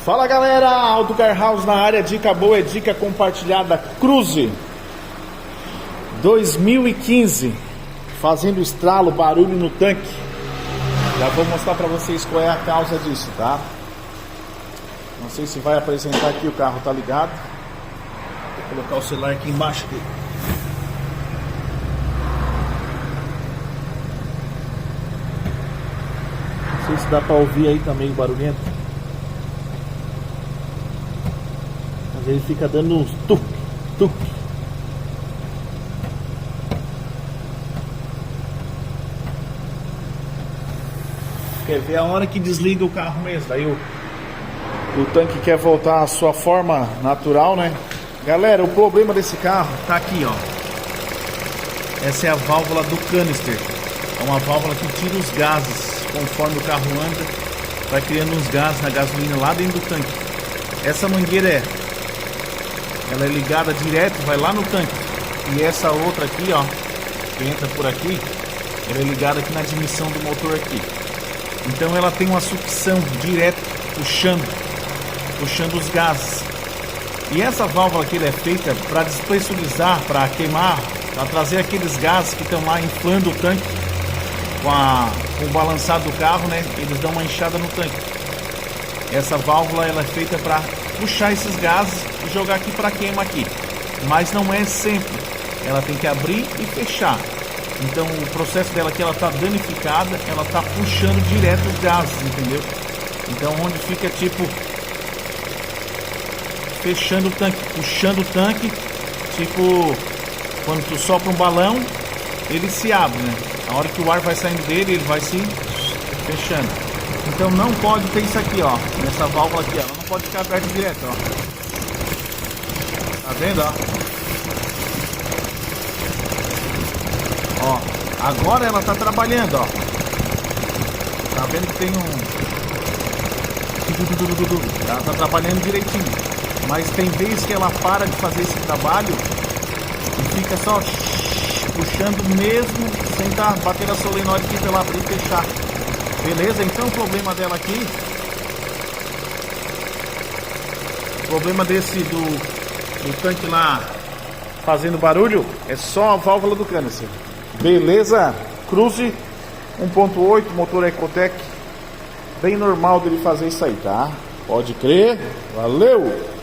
Fala galera, Auto Car House na área, dica boa, dica compartilhada. Cruze 2015, fazendo estralo, barulho no tanque. Já vou mostrar pra vocês qual é a causa disso, tá? Não sei se vai apresentar aqui, o carro tá ligado. Vou colocar o celular aqui embaixo dele. Não sei se dá pra ouvir aí, tá meio barulhento. Mas ele fica dando uns tuc, tuc. Quer ver a hora que desliga o carro mesmo. Daí o tanque quer voltar à sua forma natural, né? Galera, o problema desse carro tá aqui, ó. Essa é a válvula do canister. É uma válvula que tira os gases. Conforme o carro anda, vai criando uns gases na gasolina lá dentro do tanque. Essa mangueira ela é ligada direto, vai lá no tanque. E essa outra aqui, ó, que entra por aqui, ela é ligada aqui na admissão do motor aqui. Então ela tem uma sucção direto, puxando os gases. E essa válvula aqui é feita para despressurizar, para queimar, para trazer aqueles gases que estão lá inflando o tanque. Com o balançado do carro, né? Eles dão uma inchada no tanque. Essa válvula ela é feita para puxar esses gases e jogar aqui para queima aqui. Mas não é sempre. Ela tem que abrir e fechar. Então o processo dela aqui, ela está danificada, ela está puxando direto os gases, entendeu? Então onde fica tipo fechando o tanque, puxando o tanque, tipo quando tu sopra um balão, ele se abre, né? A hora que o ar vai saindo dele, ele vai se fechando. Então não pode ter isso aqui, ó. Nessa válvula aqui, ó. Ela não pode ficar aberta direto, ó. Tá vendo, ó? Ó, agora ela tá trabalhando, ó. Tá vendo que tem ela tá trabalhando direitinho. Mas tem vezes que ela para de fazer esse trabalho e fica só puxando mesmo sem estar batendo a solenoide aqui pra ela abrir e fechar. Beleza? Então o problema dela aqui, o problema desse do tanque lá fazendo barulho é só a válvula do canister. Beleza? Cruze 1.8, motor Ecotec, bem normal dele fazer isso aí, tá? Pode crer. Valeu!